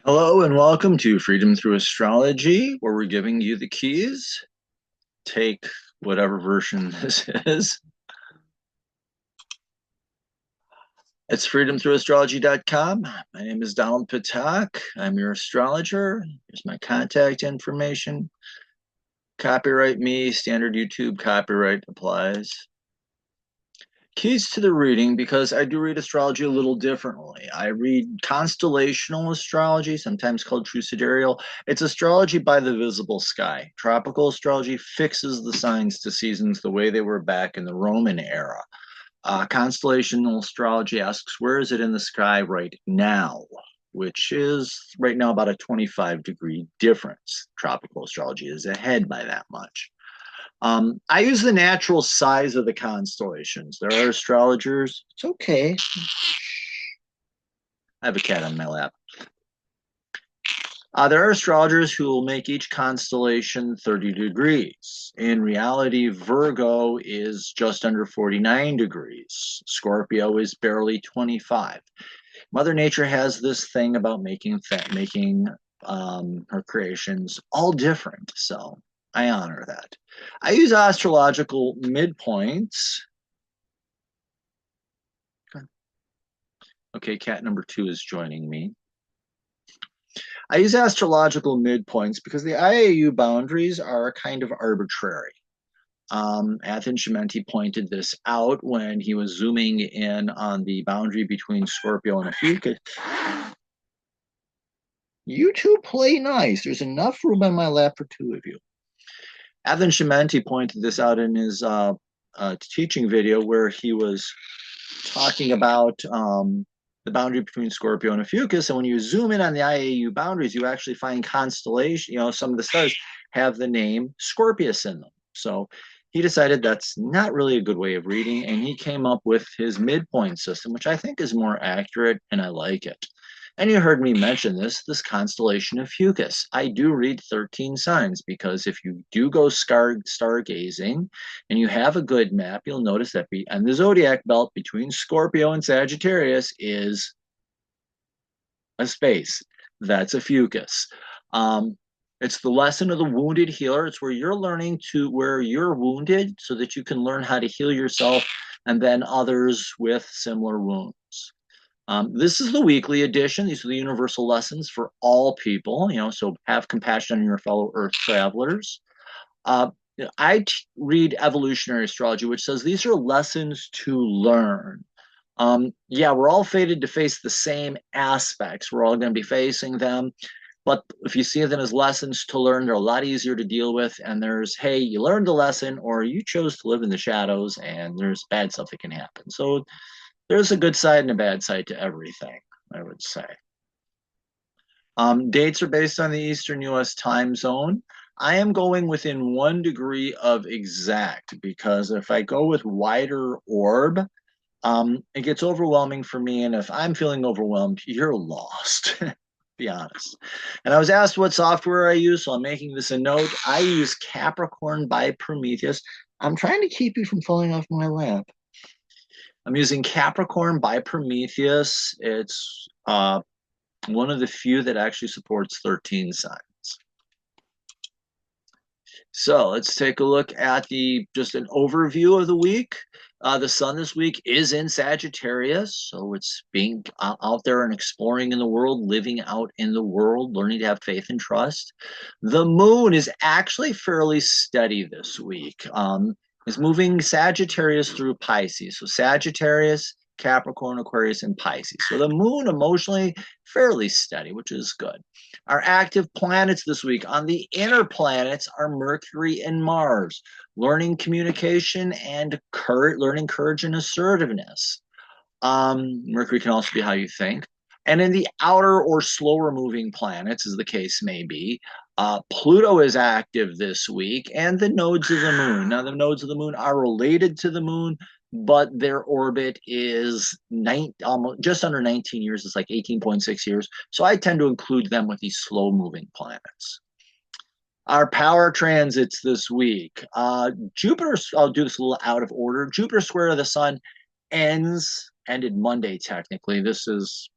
Hello and welcome to Freedom Through Astrology, where we're giving you the keys. Take whatever version this is. It's freedomthroughastrology.com. My name is Donald Patak. I'm your astrologer. Here's my contact information. Copyright me, standard YouTube copyright applies. Keys to the reading, because I do read astrology a little differently. I read constellational astrology, sometimes called true sidereal. It's astrology by the visible sky. Tropical astrology fixes the signs to seasons the way they were back in the Roman era. Constellational astrology asks, where is it in the sky right now? Which is right now about a 25-degree difference. Tropical astrology is ahead by that much. I use the natural size of the constellations. There are astrologers. It's okay. I have a cat on my lap. There are astrologers who will make each constellation 30 degrees. In reality, Virgo is just under 49 degrees. Scorpio is barely 25. Mother Nature has this thing about making her creations all different. So I honor that. I use astrological midpoints. Okay, cat number 2 is joining me. I use astrological midpoints because the IAU boundaries are kind of arbitrary. Athen Shimenti pointed this out when he was zooming in on the boundary between Scorpio and Ophiuchus. You two play nice. There's enough room on my lap for two of you. Athen Shimenti pointed this out in his teaching video where he was talking about the boundary between Scorpio and Ophiuchus. And when you zoom in on the IAU boundaries, you actually find constellation, some of the stars have the name Scorpius in them. So he decided that's not really a good way of reading. And he came up with his midpoint system, which I think is more accurate and I like it. And you heard me mention this constellation of Fucus. I do read 13 signs because if you do go stargazing and you have a good map, you'll notice that on the zodiac belt between Scorpio and Sagittarius is a space. That's a Fucus. It's the lesson of the wounded healer. It's where you're learning to where you're wounded so that you can learn how to heal yourself and then others with similar wounds. This is the weekly edition. These are the universal lessons for all people, so have compassion on your fellow earth travelers. I read evolutionary astrology, which says these are lessons to learn. Yeah, we're all fated to face the same aspects. We're all going to be facing them. But if you see them as lessons to learn, they're a lot easier to deal with. And there's, hey, you learned the lesson or you chose to live in the shadows and there's bad stuff that can happen. So there's a good side and a bad side to everything, I would say. Dates are based on the Eastern US time zone. I am going within 1 degree of exact because if I go with wider orb, it gets overwhelming for me. And if I'm feeling overwhelmed, you're lost, be honest. And I was asked what software I use, so I'm making this a note. I use Capricorn by Prometheus. I'm trying to keep you from falling off my lap. I'm using Capricorn by Prometheus. It's one of the few that actually supports 13 signs. So let's take a look at just an overview of the week. The sun this week is in Sagittarius, so it's being out there and exploring in the world, living out in the world, learning to have faith and trust. The moon is actually fairly steady this week. Is moving Sagittarius through Pisces. So Sagittarius, Capricorn, Aquarius, and Pisces. So the moon emotionally fairly steady, which is good. Our active planets this week on the inner planets are Mercury and Mars, learning communication and learning courage and assertiveness. Mercury can also be how you think. And in the outer or slower moving planets, as the case may be, Pluto is active this week and the nodes of the moon. Now, the nodes of the moon are related to the moon, but their orbit is just under 19 years. It's like 18.6 years. So I tend to include them with these slow moving planets. Our power transits this week. Jupiter, I'll do this a little out of order. Jupiter square to the sun ended Monday, technically. This is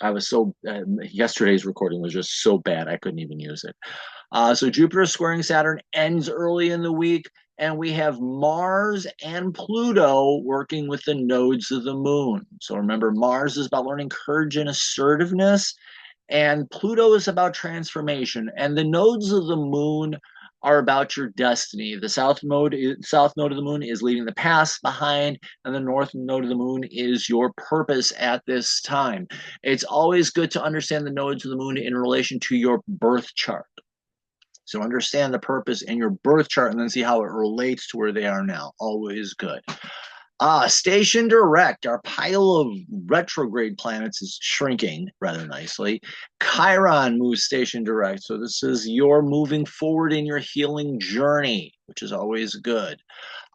I was so yesterday's recording was just so bad I couldn't even use it. So Jupiter squaring Saturn ends early in the week, and we have Mars and Pluto working with the nodes of the moon. So remember, Mars is about learning courage and assertiveness, and Pluto is about transformation. And the nodes of the moon are about your destiny. The south node of the moon is leaving the past behind, and the north node of the moon is your purpose at this time. It's always good to understand the nodes of the moon in relation to your birth chart. So understand the purpose in your birth chart and then see how it relates to where they are now. Always good. Station direct, our pile of retrograde planets is shrinking rather nicely. Chiron moves station direct. So this is your moving forward in your healing journey, which is always good.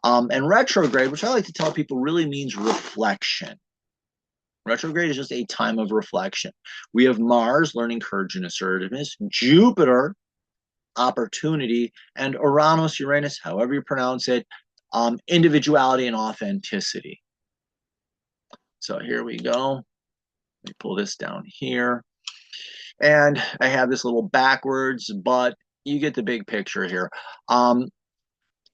And retrograde, which I like to tell people, really means reflection. Retrograde is just a time of reflection. We have Mars learning courage and assertiveness, Jupiter, opportunity, and Uranus, Uranus, however you pronounce it, individuality and authenticity. So here we go. Let me pull this down here. And I have this little backwards, but you get the big picture here. The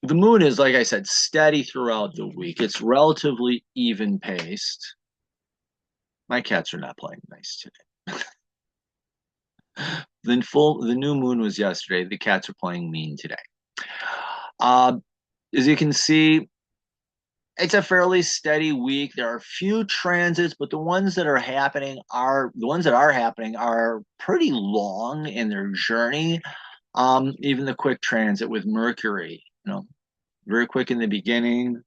moon is, like I said, steady throughout the week. It's relatively even paced. My cats are not playing nice today. The new moon was yesterday. The cats are playing mean today. As you can see, it's a fairly steady week. There are a few transits, but the ones that are happening are pretty long in their journey. Even the quick transit with Mercury, very quick in the beginning,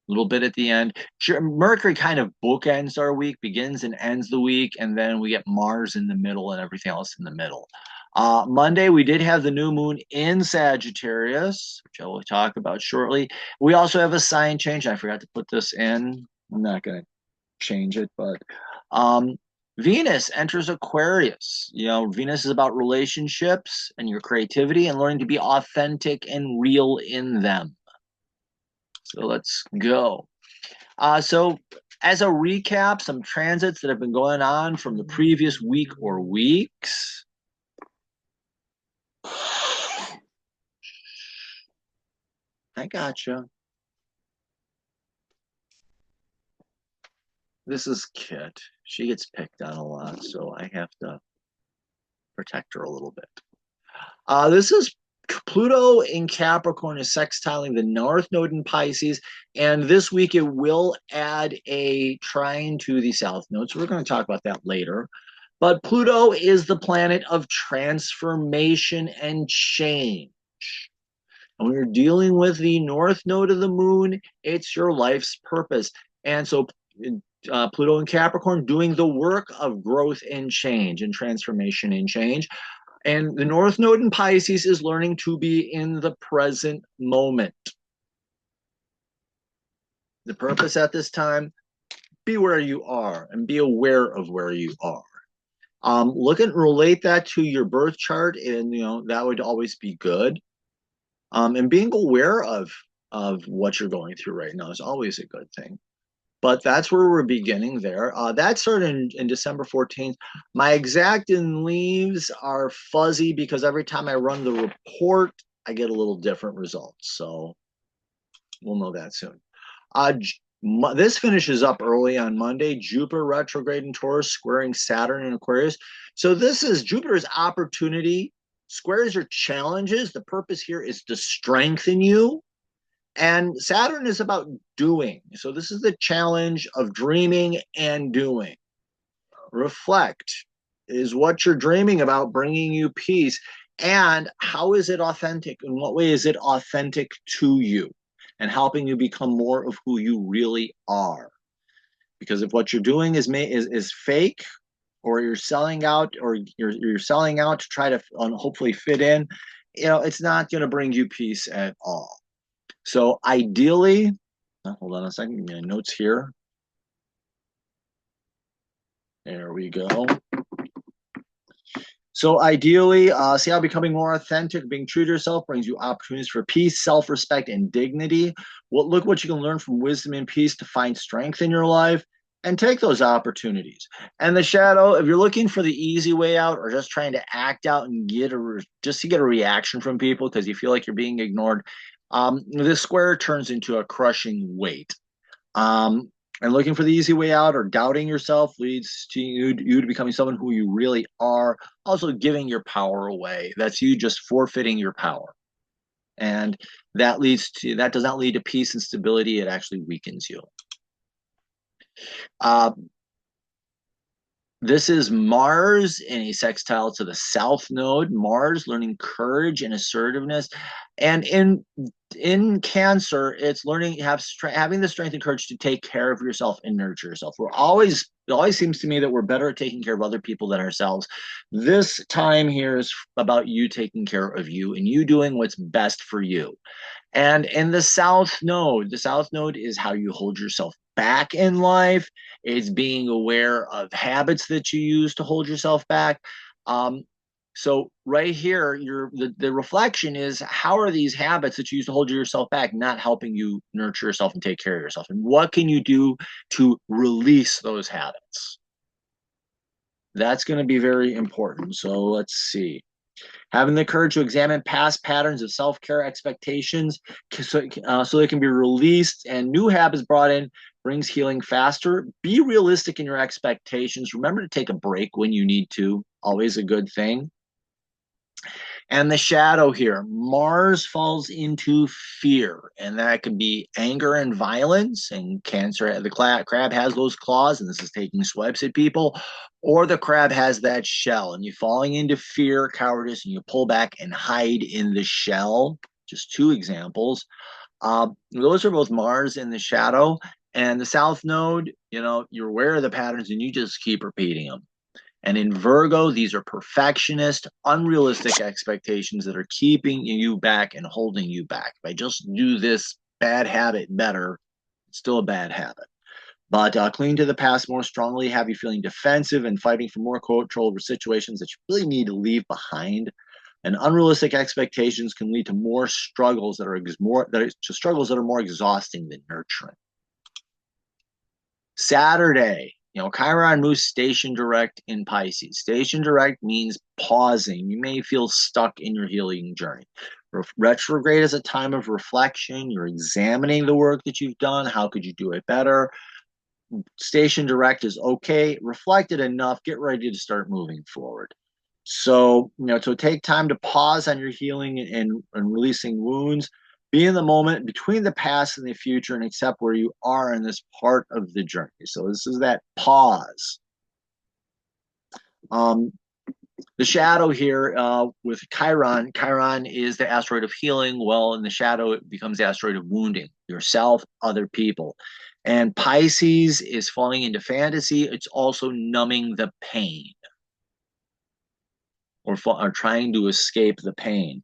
a little bit at the end. Mercury kind of bookends our week, begins and ends the week, and then we get Mars in the middle and everything else in the middle. Monday, we did have the new moon in Sagittarius, which I will talk about shortly. We also have a sign change. I forgot to put this in. I'm not going to change it, but Venus enters Aquarius. Venus is about relationships and your creativity and learning to be authentic and real in them. So let's go. So as a recap, some transits that have been going on from the previous week or weeks. I gotcha. This is Kit. She gets picked on a lot, so I have to protect her a little bit. This is Pluto in Capricorn is sextiling the North Node in Pisces, and this week it will add a trine to the South Node, so we're going to talk about that later. But Pluto is the planet of transformation and change. And when you're dealing with the North Node of the moon, it's your life's purpose. And so Pluto in Capricorn doing the work of growth and change and transformation and change. And the North Node in Pisces is learning to be in the present moment. The purpose at this time, be where you are and be aware of where you are. Relate that to your birth chart, and that would always be good. And being aware of what you're going through right now is always a good thing. But that's where we're beginning there. That started in December 14th. My exact in leaves are fuzzy because every time I run the report, I get a little different results. So we'll know that soon. This finishes up early on Monday. Jupiter retrograde in Taurus, squaring Saturn in Aquarius. So this is Jupiter's opportunity, squares your challenges. The purpose here is to strengthen you. And Saturn is about doing. So this is the challenge of dreaming and doing. Reflect. Is what you're dreaming about bringing you peace? And how is it authentic? In what way is it authentic to you? And helping you become more of who you really are. Because if what you're doing is fake, or you're selling out, or you're selling out to try to hopefully fit in, it's not going to bring you peace at all. So ideally, hold on a second, give me my notes here. There we go. So ideally, see how becoming more authentic, being true to yourself brings you opportunities for peace, self-respect, and dignity. Look what you can learn from wisdom and peace to find strength in your life. and take those opportunities. And the shadow, if you're looking for the easy way out or just trying to act out and just to get a reaction from people because you feel like you're being ignored, this square turns into a crushing weight. And looking for the easy way out or doubting yourself leads to you to becoming someone who you really are, also giving your power away. That's you just forfeiting your power. And that does not lead to peace and stability. It actually weakens you. This is Mars in a sextile to the South Node. Mars learning courage and assertiveness, and in Cancer, it's learning having the strength and courage to take care of yourself and nurture yourself. It always seems to me that we're better at taking care of other people than ourselves. This time here is about you taking care of you and you doing what's best for you. And in the South Node is how you hold yourself back in life. It's being aware of habits that you use to hold yourself back. So right here, the reflection is, how are these habits that you use to hold yourself back not helping you nurture yourself and take care of yourself? And what can you do to release those habits? That's going to be very important. So let's see. Having the courage to examine past patterns of self-care expectations so they can be released and new habits brought in brings healing faster. Be realistic in your expectations. Remember to take a break when you need to. Always a good thing. And the shadow here, Mars falls into fear, and that can be anger and violence. And Cancer, the crab has those claws, and this is taking swipes at people. Or the crab has that shell, and you're falling into fear, cowardice, and you pull back and hide in the shell. Just two examples. Those are both Mars in the shadow. And the South Node, you're aware of the patterns, and you just keep repeating them. And in Virgo, these are perfectionist, unrealistic expectations that are keeping you back and holding you back. If I just do this bad habit better, it's still a bad habit. But cling to the past more strongly, have you feeling defensive and fighting for more control over situations that you really need to leave behind. And unrealistic expectations can lead to more struggles that are more exhausting than nurturing. Saturday, Chiron moves station direct in Pisces. Station direct means pausing. You may feel stuck in your healing journey. Retrograde is a time of reflection. You're examining the work that you've done. How could you do it better? Station direct is okay. Reflected enough. Get ready to start moving forward. So, so take time to pause on your healing and releasing wounds. Be in the moment between the past and the future and accept where you are in this part of the journey. So this is that pause. The shadow here with Chiron is the asteroid of healing. Well, in the shadow, it becomes the asteroid of wounding yourself, other people. And Pisces is falling into fantasy. It's also numbing the pain or trying to escape the pain.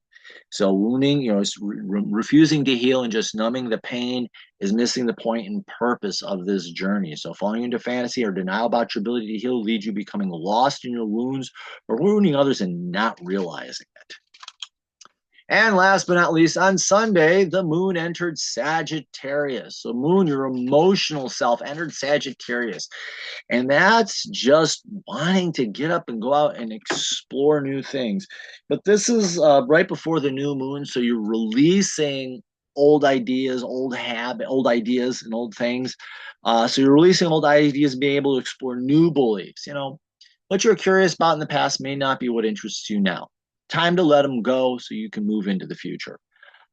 So wounding, is refusing to heal and just numbing the pain is missing the point and purpose of this journey. So falling into fantasy or denial about your ability to heal leads you becoming lost in your wounds or wounding others and not realizing it. And last but not least, on Sunday, the moon entered Sagittarius. So moon, your emotional self, entered Sagittarius. And that's just wanting to get up and go out and explore new things. But this is right before the new moon, so you're releasing old ideas, old ideas and old things. So you're releasing old ideas and being able to explore new beliefs. What you're curious about in the past may not be what interests you now. Time to let them go so you can move into the future.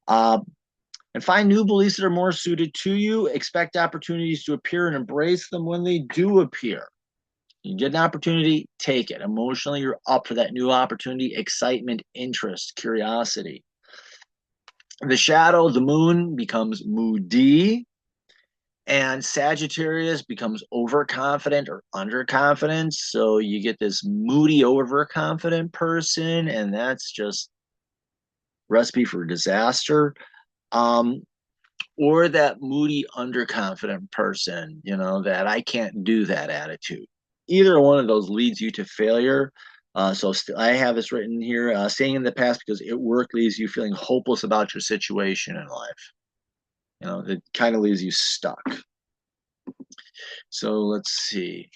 And find new beliefs that are more suited to you. Expect opportunities to appear and embrace them when they do appear. You get an opportunity, take it. Emotionally, you're up for that new opportunity, excitement, interest, curiosity. The shadow, the moon, becomes moody, and Sagittarius becomes overconfident or underconfident. So you get this moody, overconfident person, and that's just recipe for disaster. Or that moody, underconfident person, that I can't do that attitude. Either one of those leads you to failure. So I have this written here, staying in the past because it worked leaves you feeling hopeless about your situation in life. It kind of leaves you stuck. So let's see.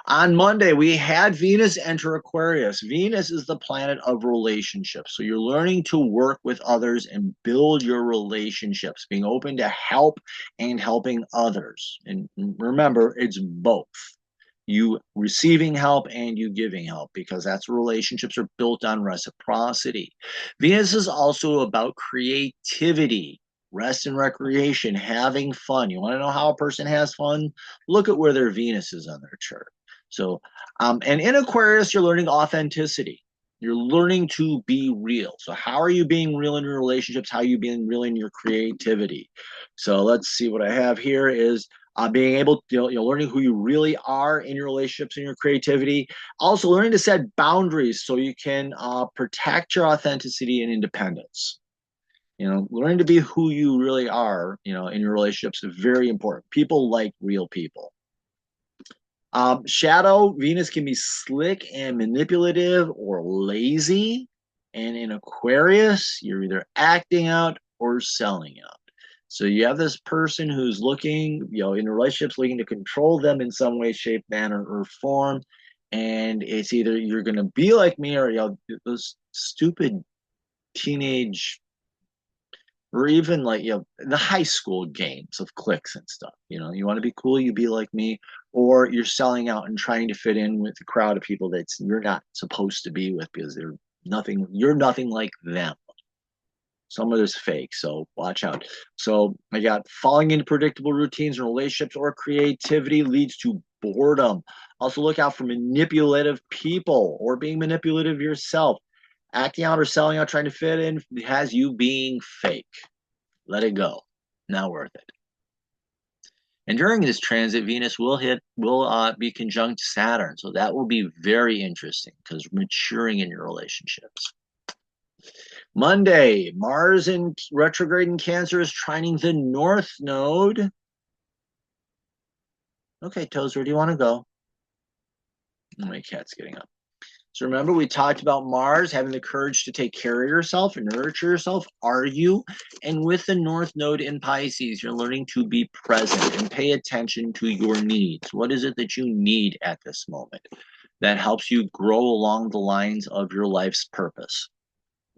On Monday, we had Venus enter Aquarius. Venus is the planet of relationships. So you're learning to work with others and build your relationships, being open to help and helping others. And remember, it's both. You receiving help and you giving help, because that's relationships are built on reciprocity. Venus is also about creativity, rest and recreation, having fun. You want to know how a person has fun? Look at where their Venus is on their chart. So, and in Aquarius, you're learning authenticity. You're learning to be real. So how are you being real in your relationships? How are you being real in your creativity? So let's see, what I have here is being able to, learning who you really are in your relationships and your creativity. Also learning to set boundaries so you can protect your authenticity and independence. Learning to be who you really are, in your relationships is very important. People like real people. Shadow, Venus can be slick and manipulative or lazy. And in Aquarius, you're either acting out or selling out. So you have this person who's looking, in relationships, looking to control them in some way, shape, manner, or form. And it's either you're going to be like me, or those stupid teenage, or even like the high school games of cliques and stuff. You want to be cool, you be like me, or you're selling out and trying to fit in with the crowd of people that you're not supposed to be with, because you're nothing like them. Some of this fake, so watch out. So I got falling into predictable routines in relationships or creativity leads to boredom. Also look out for manipulative people or being manipulative yourself. Acting out or selling out, trying to fit in, has you being fake. Let it go. Not worth it. And during this transit, Venus will be conjunct Saturn. So that will be very interesting, because maturing in your relationships. Monday, Mars in retrograde in Cancer is trining the North Node. Okay, Toes, where do you want to go? My cat's getting up. So remember, we talked about Mars having the courage to take care of yourself and nurture yourself. Are you? And with the North Node in Pisces, you're learning to be present and pay attention to your needs. What is it that you need at this moment that helps you grow along the lines of your life's purpose?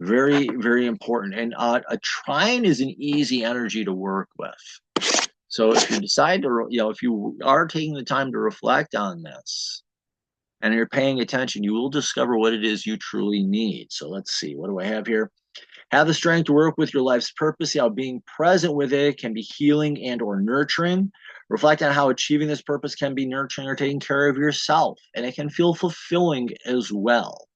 Very, very important. And a trine is an easy energy to work with. So if you decide to, if you are taking the time to reflect on this and you're paying attention, you will discover what it is you truly need. So let's see, what do I have here? Have the strength to work with your life's purpose. See how being present with it can be healing and or nurturing. Reflect on how achieving this purpose can be nurturing or taking care of yourself. And it can feel fulfilling as well.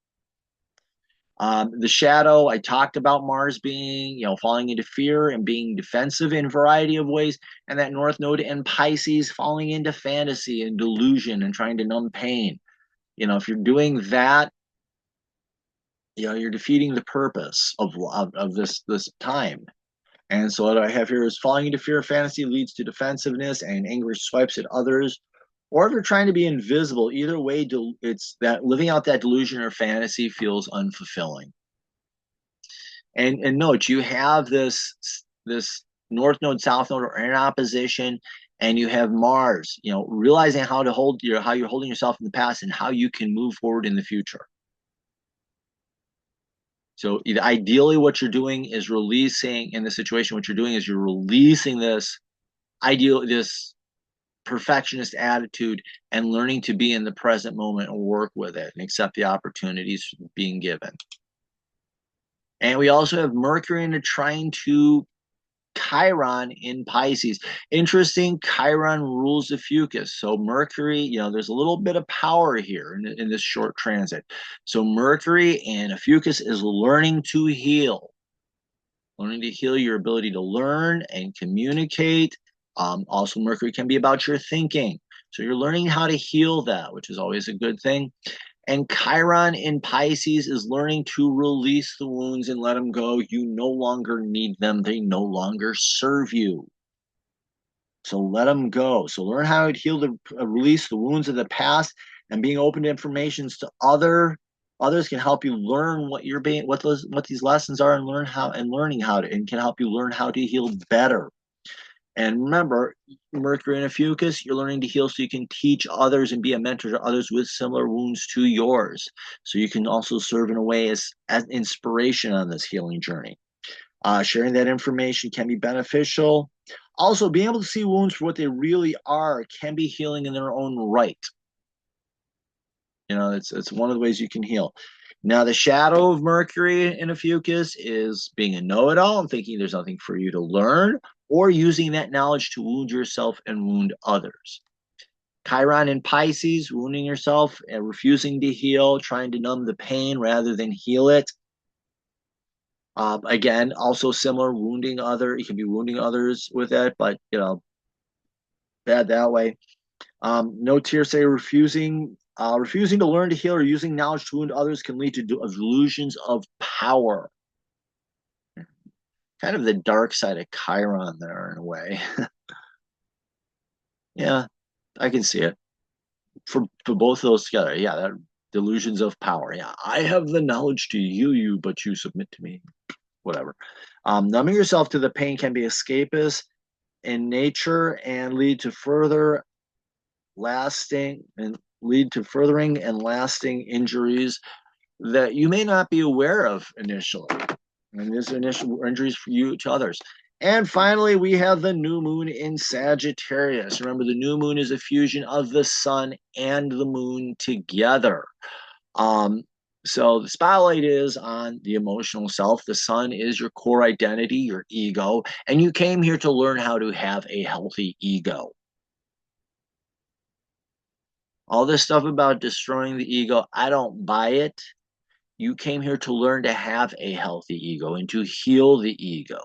The shadow, I talked about Mars being, falling into fear and being defensive in a variety of ways. And that North Node in Pisces falling into fantasy and delusion and trying to numb pain. If you're doing that, you're defeating the purpose of this time. And so what I have here is falling into fear of fantasy leads to defensive,ness and angry swipes at others. Or if you're trying to be invisible, either way, it's that living out that delusion or fantasy feels unfulfilling. And note, you have this North Node, South Node are in opposition, and you have Mars, realizing how you're holding yourself in the past and how you can move forward in the future. So ideally what you're doing is releasing, in the situation, what you're doing is you're releasing this perfectionist attitude and learning to be in the present moment and work with it and accept the opportunities being given. And we also have Mercury in a trine to Chiron in Pisces. Interesting, Chiron rules the fucus. So Mercury, there's a little bit of power here in this short transit. So Mercury and a fucus is learning to heal. Learning to heal your ability to learn and communicate. Also, Mercury can be about your thinking. So you're learning how to heal that, which is always a good thing. And Chiron in Pisces is learning to release the wounds and let them go. You no longer need them. They no longer serve you. So let them go. So learn how to heal, release the wounds of the past, and being open to information to others can help you learn what these lessons are, and learning how to, and can help you learn how to heal better. And remember, Mercury and a Fucus, you're learning to heal so you can teach others and be a mentor to others with similar wounds to yours. So you can also serve in a way as inspiration on this healing journey. Sharing that information can be beneficial. Also, being able to see wounds for what they really are can be healing in their own right. You know, it's one of the ways you can heal. Now, the shadow of Mercury in a Fucus is being a know-it-all and thinking there's nothing for you to learn, or using that knowledge to wound yourself and wound others. Chiron in Pisces, wounding yourself and refusing to heal, trying to numb the pain rather than heal it. Again, also similar, wounding you can be wounding others with it, but you know, bad that way. No tears say refusing to learn to heal or using knowledge to wound others can lead to delusions of power. Kind of the dark side of Chiron there in a way. Yeah, I can see it. For both of those together, yeah, that delusions of power. Yeah, I have the knowledge to heal you, but you submit to me. Whatever. Numbing yourself to the pain can be escapist in nature and lead to furthering and lasting injuries that you may not be aware of initially. And these initial injuries for you to others. And finally, we have the new moon in Sagittarius. Remember, the new moon is a fusion of the sun and the moon together. So the spotlight is on the emotional self. The sun is your core identity, your ego, and you came here to learn how to have a healthy ego. All this stuff about destroying the ego, I don't buy it. You came here to learn to have a healthy ego and to heal the ego.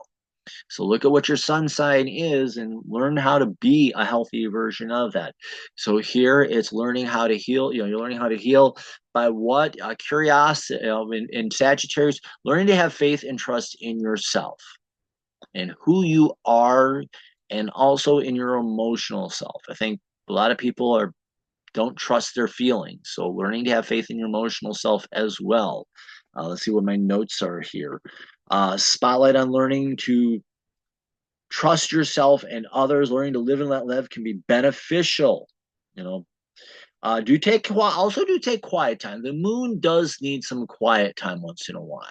So look at what your sun sign is and learn how to be a healthy version of that. So here it's learning how to heal. You know, you're learning how to heal by what? Curiosity. In Sagittarius, learning to have faith and trust in yourself and who you are, and also in your emotional self. I think a lot of people don't trust their feelings. So learning to have faith in your emotional self as well. Let's see what my notes are here. Spotlight on learning to trust yourself and others. Learning to live and let live can be beneficial. You know, do take quiet time. The moon does need some quiet time once in a while.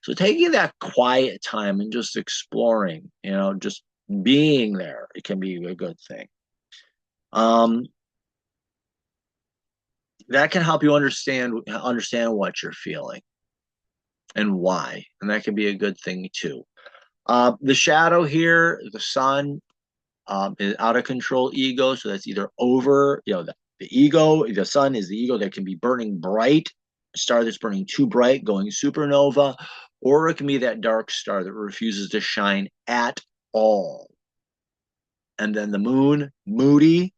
So taking that quiet time and just exploring, you know, just being there, it can be a good thing. That can help you understand what you're feeling and why, and that can be a good thing too. The shadow here, the sun, is out of control ego, so that's either over, you know, the ego. The sun is the ego that can be burning bright, a star that's burning too bright, going supernova, or it can be that dark star that refuses to shine at all. And then the moon, moody.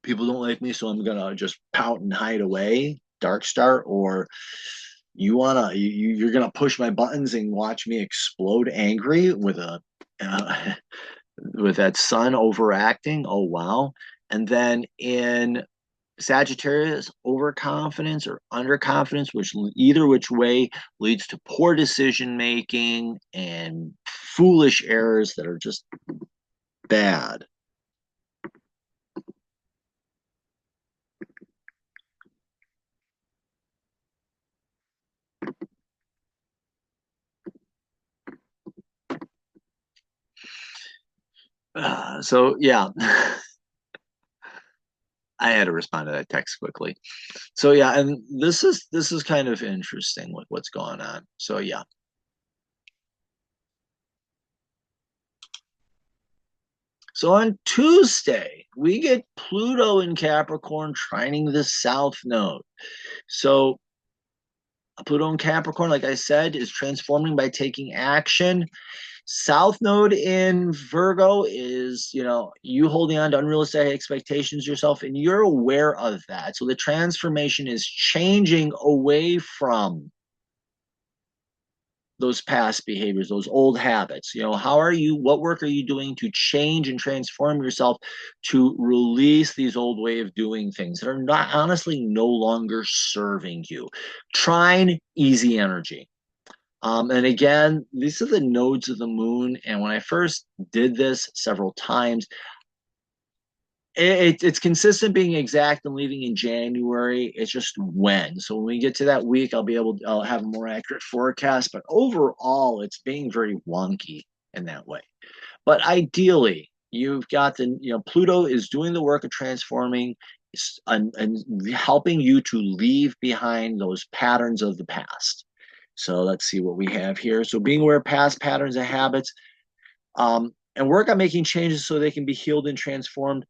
People don't like me, so I'm gonna just pout and hide away. Dark star, or you're gonna push my buttons and watch me explode angry with with that sun overacting. Oh wow. And then in Sagittarius, overconfidence or underconfidence, which way leads to poor decision making and foolish errors that are just bad. So yeah, I had to respond to that text quickly. So yeah, and this is kind of interesting with what's going on. So yeah. So on Tuesday, we get Pluto in Capricorn trining the South Node. So Pluto in Capricorn, like I said, is transforming by taking action. South Node in Virgo is, you know, you holding on to unrealistic expectations yourself, and you're aware of that. So the transformation is changing away from those past behaviors, those old habits. You know, what work are you doing to change and transform yourself to release these old way of doing things that are not honestly no longer serving you? Trine, easy energy. And again, these are the nodes of the moon. And when I first did this several times, it's consistent being exact and leaving in January. It's just when. So when we get to that week, I'll have a more accurate forecast. But overall, it's being very wonky in that way. But ideally, you've got Pluto is doing the work of transforming and helping you to leave behind those patterns of the past. So let's see what we have here. So being aware of past patterns and habits, and work on making changes so they can be healed and transformed.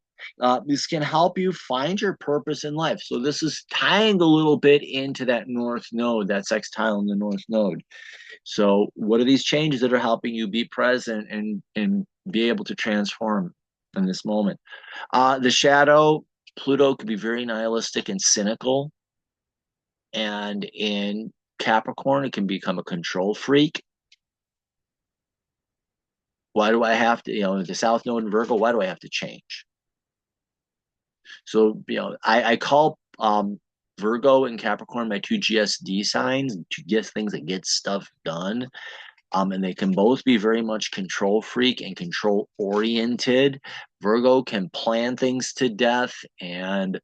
This can help you find your purpose in life. So this is tying a little bit into that North Node, that sextile in the North Node. So what are these changes that are helping you be present and be able to transform in this moment? The shadow, Pluto could be very nihilistic and cynical. And in Capricorn, it can become a control freak. Why do I have to, the South Node in Virgo, why do I have to change? So, I call Virgo and Capricorn my two GSD signs, to get things that get stuff done. And they can both be very much control freak and control oriented. Virgo can plan things to death, and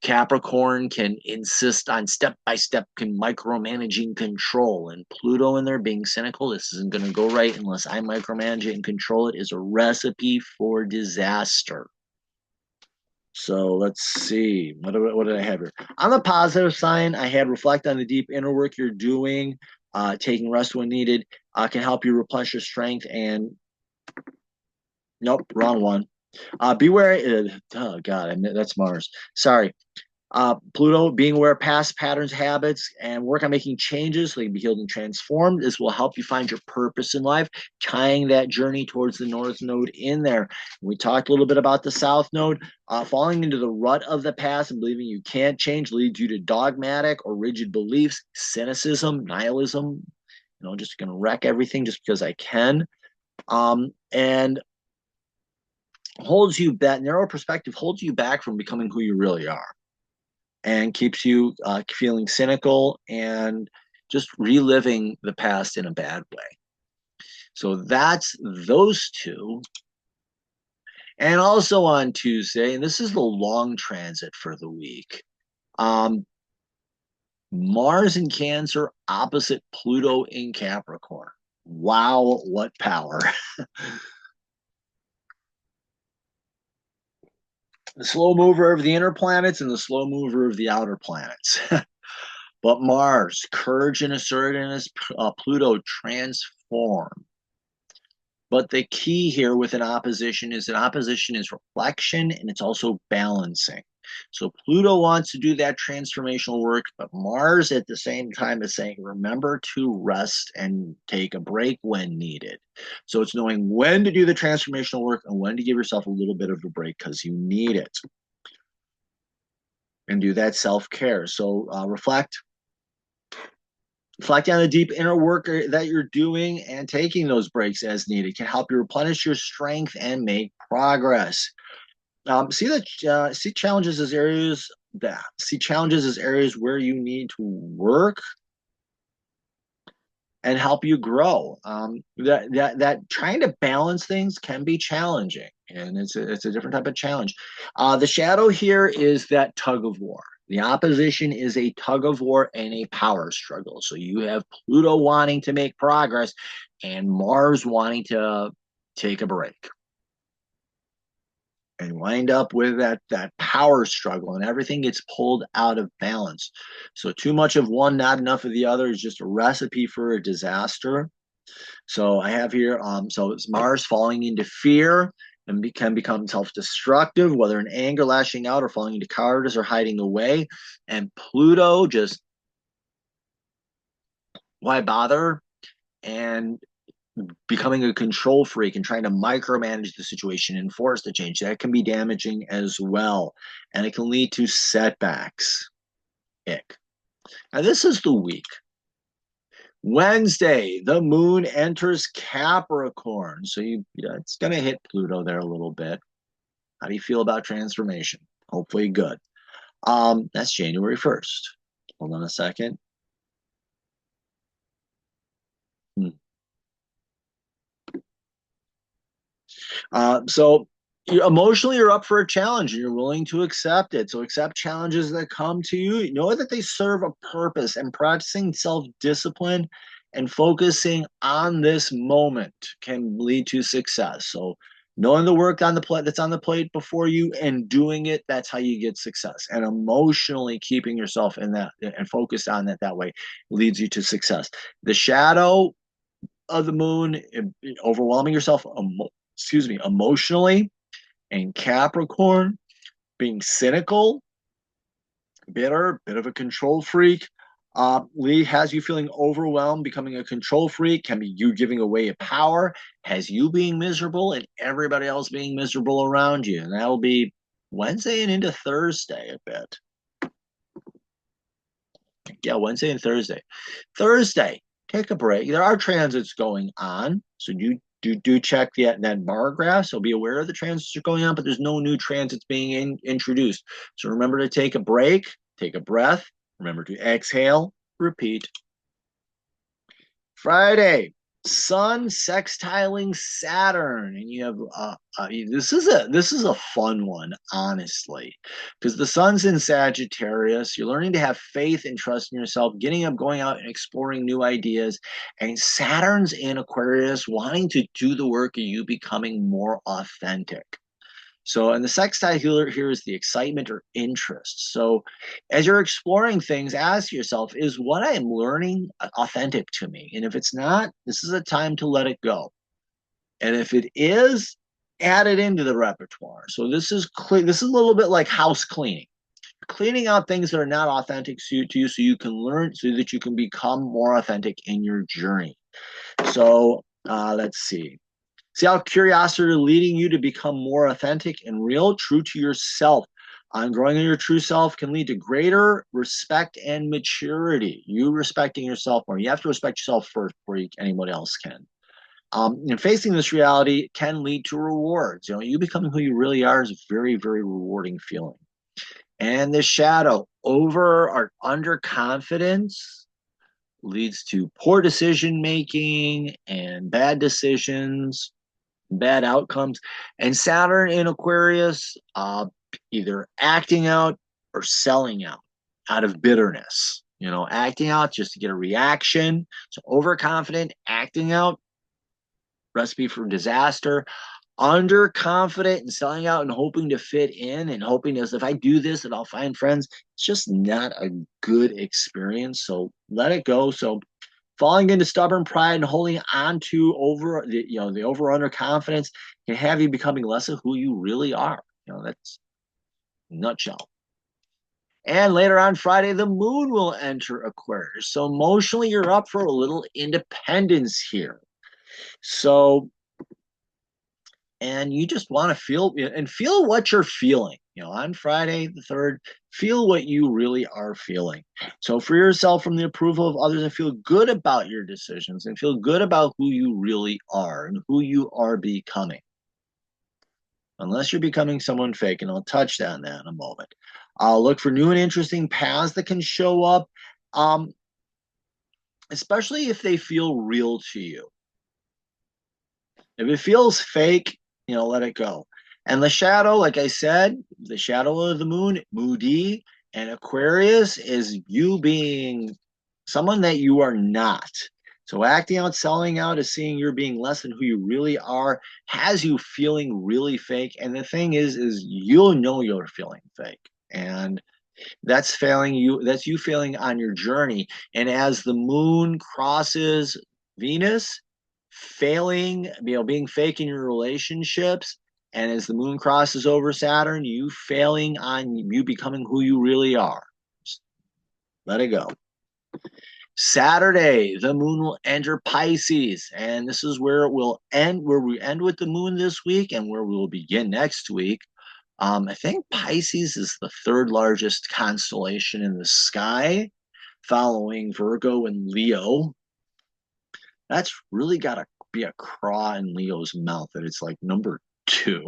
Capricorn can insist on step by step micromanaging control. And Pluto in there being cynical, this isn't going to go right unless I micromanage it and control it, is a recipe for disaster. So let's see. What did I have here? On the positive sign, I had reflect on the deep inner work you're doing. Taking rest when needed can help you replenish your strength. And nope, wrong one. Beware. Oh God, that's Mars. Sorry. Pluto, being aware of past patterns, habits, and work on making changes so they can be healed and transformed. This will help you find your purpose in life, tying that journey towards the North Node in there. We talked a little bit about the South Node. Falling into the rut of the past and believing you can't change leads you to dogmatic or rigid beliefs, cynicism, nihilism, just going to wreck everything just because I can. And holds you back, narrow perspective holds you back from becoming who you really are, and keeps you feeling cynical and just reliving the past in a bad way. So that's those two. And also on Tuesday, and this is the long transit for the week, Mars in Cancer opposite Pluto in Capricorn. Wow, what power. The slow mover of the inner planets and the slow mover of the outer planets. But Mars, courage and assertiveness, Pluto, transform. But the key here with an opposition is reflection, and it's also balancing. So Pluto wants to do that transformational work, but Mars at the same time is saying, remember to rest and take a break when needed. So it's knowing when to do the transformational work and when to give yourself a little bit of a break because you need it. And do that self-care. So reflect on the deep inner work that you're doing, and taking those breaks as needed can help you replenish your strength and make progress. See challenges as areas where you need to work and help you grow. That trying to balance things can be challenging, and it's a different type of challenge. The shadow here is that tug of war. The opposition is a tug of war and a power struggle. So you have Pluto wanting to make progress and Mars wanting to take a break, and wind up with that power struggle, and everything gets pulled out of balance. So too much of one, not enough of the other, is just a recipe for a disaster. So I have here, so it's Mars falling into fear and can become self-destructive, whether in anger, lashing out, or falling into cowardice or hiding away. And Pluto, just why bother? And becoming a control freak and trying to micromanage the situation and force the change, that can be damaging as well, and it can lead to setbacks. Ick. Now this is the week. Wednesday, the moon enters Capricorn, so it's going to hit Pluto there a little bit. How do you feel about transformation? Hopefully good. That's January 1st. Hold on a second. Hmm. So emotionally, you're up for a challenge and you're willing to accept it. So accept challenges that come to you. Know that they serve a purpose, and practicing self-discipline and focusing on this moment can lead to success. So knowing the work on the plate that's on the plate before you and doing it, that's how you get success. And emotionally keeping yourself in that and focused on that way leads you to success. The shadow of the moon, overwhelming yourself, emotionally, and Capricorn, being cynical, bitter, bit of a control freak. Lee has you feeling overwhelmed, becoming a control freak, can be you giving away power, has you being miserable and everybody else being miserable around you. And that'll be Wednesday and into Thursday a bit. Yeah, Wednesday and Thursday. Thursday, take a break. There are transits going on, so you do check that bar graph. So be aware of the transits that are going on, but there's no new transits being introduced. So remember to take a break, take a breath. Remember to exhale, repeat. Friday, Sun sextiling Saturn, and you have this is a fun one, honestly, because the Sun's in Sagittarius. You're learning to have faith and trust in yourself, getting up, going out, and exploring new ideas. And Saturn's in Aquarius, wanting to do the work of you becoming more authentic. So, and the sextile here is the excitement or interest. So, as you're exploring things, ask yourself, is what I'm learning authentic to me? And if it's not, this is a time to let it go. And if it is, add it into the repertoire. So this is this is a little bit like house cleaning. Cleaning out things that are not authentic to you so you can learn, so that you can become more authentic in your journey. So let's see. See how curiosity is leading you to become more authentic and real, true to yourself. Growing in your true self can lead to greater respect and maturity. You respecting yourself more. You have to respect yourself first before anybody else can. And facing this reality can lead to rewards. You becoming who you really are is a very, very rewarding feeling. And the shadow, over or underconfidence, leads to poor decision making and bad decisions, bad outcomes. And Saturn in Aquarius, either acting out or selling out of bitterness. Acting out just to get a reaction. So overconfident, acting out, recipe for disaster. Underconfident and selling out and hoping to fit in and hoping as if I do this that I'll find friends. It's just not a good experience. So let it go. So falling into stubborn pride and holding on to the over under confidence can have you becoming less of who you really are. That's nutshell. And later on Friday, the moon will enter Aquarius. So emotionally, you're up for a little independence here. So, and you just want to feel what you're feeling. On Friday the 3rd, feel what you really are feeling. So for yourself, from the approval of others, and feel good about your decisions and feel good about who you really are and who you are becoming. Unless you're becoming someone fake, and I'll touch on that in a moment. I'll look for new and interesting paths that can show up, especially if they feel real to you. If it feels fake, let it go. And the shadow, like I said, the shadow of the moon, moody, and Aquarius is you being someone that you are not. So acting out, selling out is seeing you're being less than who you really are, has you feeling really fake. And the thing is you'll know you're feeling fake. And that's you failing on your journey. And as the moon crosses Venus, failing, being fake in your relationships, and as the moon crosses over Saturn, you failing on you becoming who you really are. Just let it go. Saturday, the moon will enter Pisces, and this is where it will end, where we end with the moon this week and where we will begin next week. I think Pisces is the 3rd largest constellation in the sky, following Virgo and Leo. That's really got to be a craw in Leo's mouth that it's like number 2.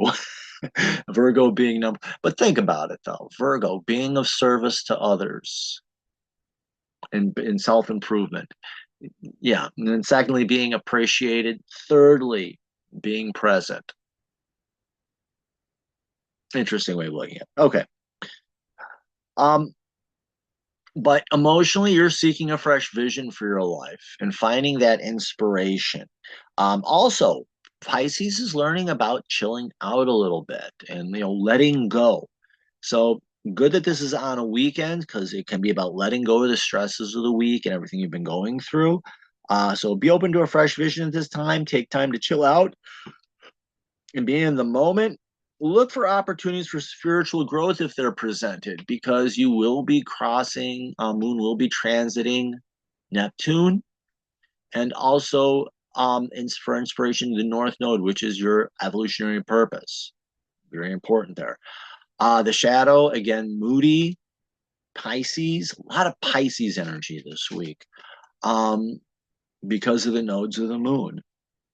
Virgo being number, but think about it though. Virgo being of service to others and in self-improvement. Yeah. And then secondly, being appreciated. Thirdly, being present. Interesting way of looking at it. Okay. Um, but emotionally, you're seeking a fresh vision for your life and finding that inspiration. Also, Pisces is learning about chilling out a little bit and letting go. So good that this is on a weekend because it can be about letting go of the stresses of the week and everything you've been going through. So be open to a fresh vision at this time. Take time to chill out and be in the moment. Look for opportunities for spiritual growth if they're presented, because you will be crossing, Moon will be transiting Neptune, and also for inspiration, the North Node, which is your evolutionary purpose. Very important there. The shadow, again, moody, Pisces, a lot of Pisces energy this week um, because of the nodes of the moon.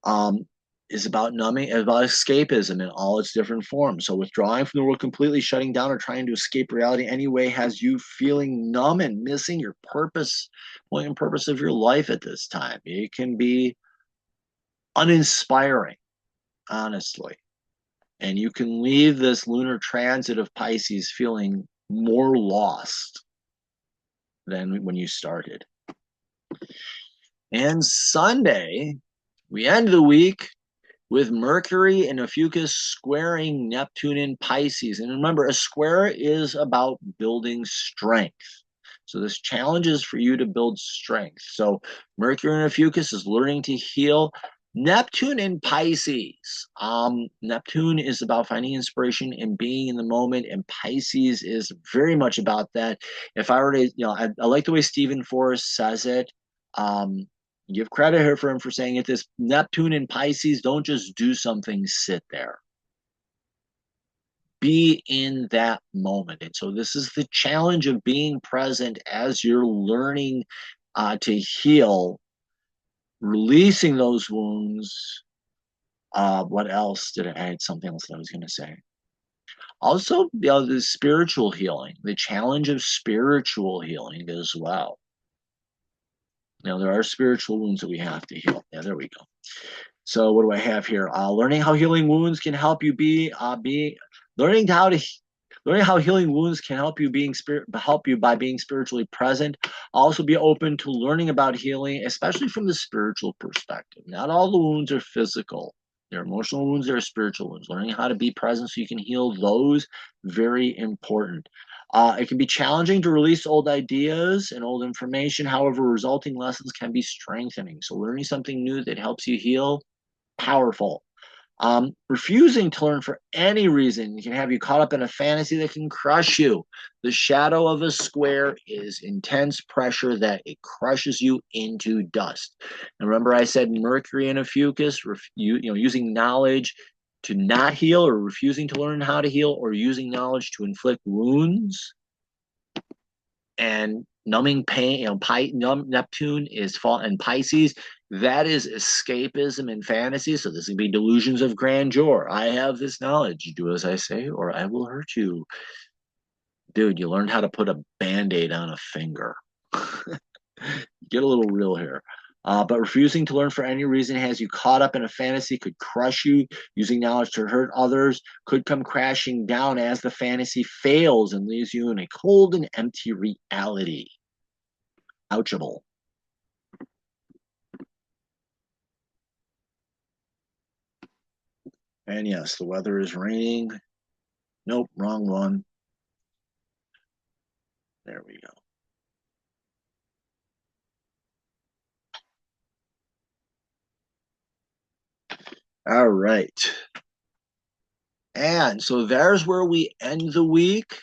Um, is about numbing, about escapism in all its different forms. So withdrawing from the world completely, shutting down, or trying to escape reality anyway has you feeling numb and missing your purpose, point and purpose of your life at this time. It can be uninspiring, honestly. And you can leave this lunar transit of Pisces feeling more lost than when you started. And Sunday, we end the week with Mercury and Ophiuchus squaring Neptune in Pisces. And remember, a square is about building strength. So this challenge is for you to build strength. So Mercury and Ophiuchus is learning to heal. Neptune in Pisces. Neptune is about finding inspiration and being in the moment, and Pisces is very much about that. If I were to, I like the way Stephen Forrest says it. Give credit here for him for saying it. This Neptune in Pisces, don't just do something, sit there. Be in that moment. And so this is the challenge of being present as you're learning to heal, releasing those wounds. What else did I had something else that I was going to say? Also, the spiritual healing, the challenge of spiritual healing as well. There are spiritual wounds that we have to heal. Yeah, there we go. So what do I have here? Learning how healing wounds can help you learning how to learning how healing wounds can help you by being spiritually present. Also be open to learning about healing, especially from the spiritual perspective. Not all the wounds are physical. They're emotional wounds, they're spiritual wounds. Learning how to be present so you can heal those, very important. It can be challenging to release old ideas and old information. However, resulting lessons can be strengthening. So learning something new that helps you heal, powerful. Refusing to learn for any reason can have you caught up in a fantasy that can crush you. The shadow of a square is intense pressure that it crushes you into dust. And remember, I said Mercury and Ophiuchus, using knowledge to not heal, or refusing to learn how to heal, or using knowledge to inflict wounds and numbing pain. Neptune is fall and Pisces. That is escapism and fantasy. So this would be delusions of grandeur. I have this knowledge. Do as I say, or I will hurt you. Dude, you learned how to put a band-aid on a finger. Get a little real here. But refusing to learn for any reason has you caught up in a fantasy, could crush you. Using knowledge to hurt others could come crashing down as the fantasy fails and leaves you in a cold and empty reality. Ouchable. And yes, the weather is raining. Nope, wrong one. There we go. All right. And so there's where we end the week.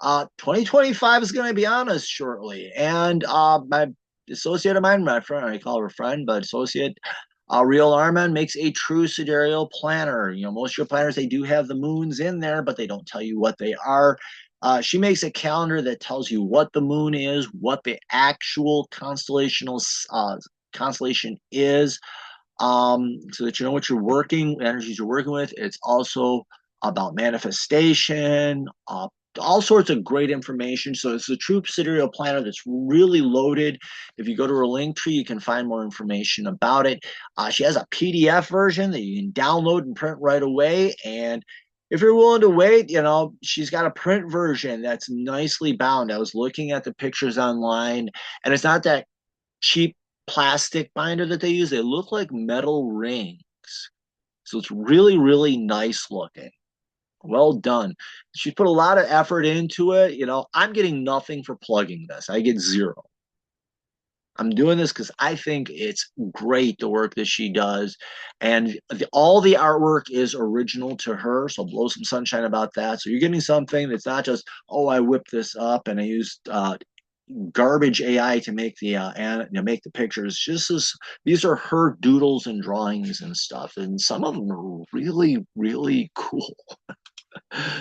2025 is going to be on us shortly. And my associate of mine, my friend, I call her a friend, but associate, Real Armand makes a true sidereal planner. Most of your planners, they do have the moons in there, but they don't tell you what they are. She makes a calendar that tells you what the moon is, what the actual constellation is, so that you know what you're energies you're working with. It's also about manifestation, all sorts of great information. So it's a true sidereal planner that's really loaded. If you go to her link tree, you can find more information about it. She has a PDF version that you can download and print right away. And if you're willing to wait, you know, she's got a print version that's nicely bound. I was looking at the pictures online, and it's not that cheap plastic binder that they use. They look like metal rings. So it's really, really nice looking. Well done. She put a lot of effort into it. You know, I'm getting nothing for plugging this. I get zero. I'm doing this because I think it's great, the work that she does. And all the artwork is original to her. So blow some sunshine about that. So you're getting something that's not just, oh, I whipped this up and I used garbage AI to make the make the pictures. Just as these are her doodles and drawings and stuff. And some of them are really, really cool.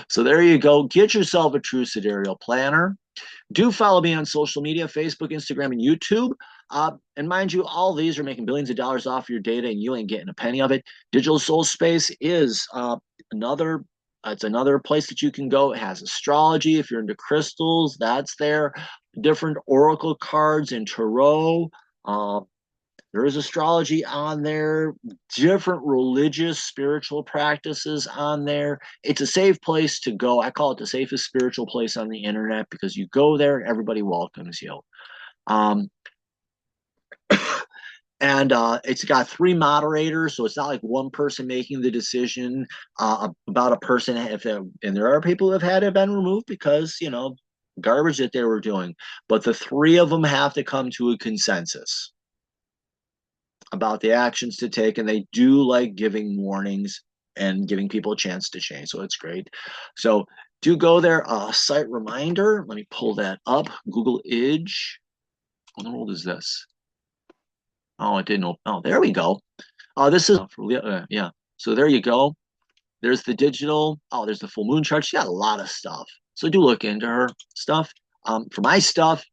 So there you go. Get yourself a true sidereal planner. Do follow me on social media, Facebook, Instagram, and YouTube. And mind you, all these are making billions of dollars off your data, and you ain't getting a penny of it. Digital Soul Space is another. It's another place that you can go. It has astrology. If you're into crystals, that's there. Different oracle cards and tarot. There is astrology on there, different religious, spiritual practices on there. It's a safe place to go. I call it the safest spiritual place on the internet because you go there and everybody welcomes you. Um, and it's got 3 moderators, so it's not like one person making the decision about a person. And there are people who have had it been removed because, you know, garbage that they were doing. But the 3 of them have to come to a consensus about the actions to take, and they do like giving warnings and giving people a chance to change. So it's great. So do go there. Site reminder. Let me pull that up. Google Idge. What the world is this? Oh, it didn't. Oh, there we go. This is yeah. So there you go. There's the digital. Oh, there's the full moon chart. She got a lot of stuff. So do look into her stuff. For my stuff,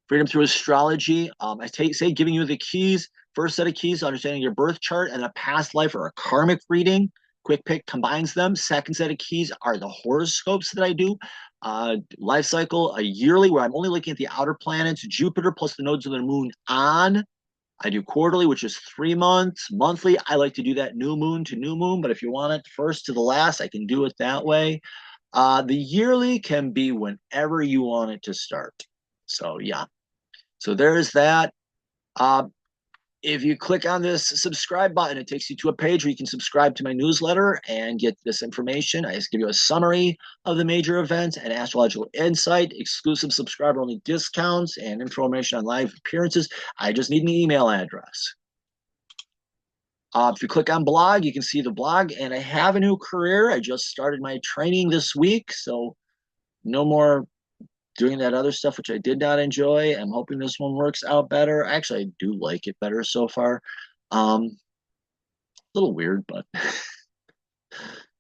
Freedom Through Astrology. I say giving you the keys. First set of keys, understanding your birth chart and a past life or a karmic reading. Quick Pick combines them. Second set of keys are the horoscopes that I do. Life cycle, a yearly, where I'm only looking at the outer planets, Jupiter plus the nodes of the moon on. I do quarterly, which is 3 months. Monthly, I like to do that new moon to new moon, but if you want it first to the last, I can do it that way. The yearly can be whenever you want it to start. So yeah. So there's that. If you click on this subscribe button, it takes you to a page where you can subscribe to my newsletter and get this information. I just give you a summary of the major events and astrological insight, exclusive subscriber-only discounts, and information on live appearances. I just need an email address. If you click on blog, you can see the blog, and I have a new career. I just started my training this week, so no more doing that other stuff, which I did not enjoy. I'm hoping this one works out better. Actually, I do like it better so far. A little weird, but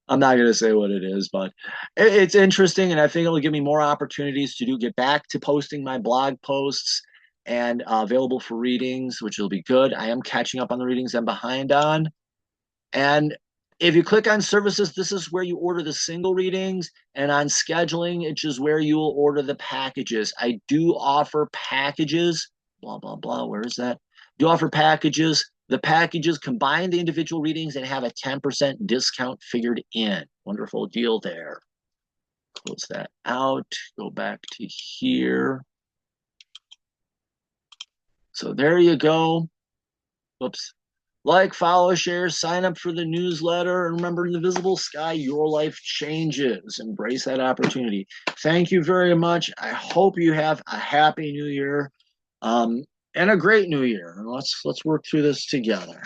I'm not going to say what it is, but it's interesting. And I think it'll give me more opportunities to get back to posting my blog posts and available for readings, which will be good. I am catching up on the readings I'm behind on. And if you click on services, this is where you order the single readings, and on scheduling, it's just where you will order the packages. I do offer packages, blah, blah, blah. Where is that? Do offer packages. The packages combine the individual readings and have a 10% discount figured in. Wonderful deal there. Close that out. Go back to here. So there you go. Oops. Like, follow, share, sign up for the newsletter, and remember, in the visible sky, your life changes. Embrace that opportunity. Thank you very much. I hope you have a happy new year and a great new year. And let's work through this together.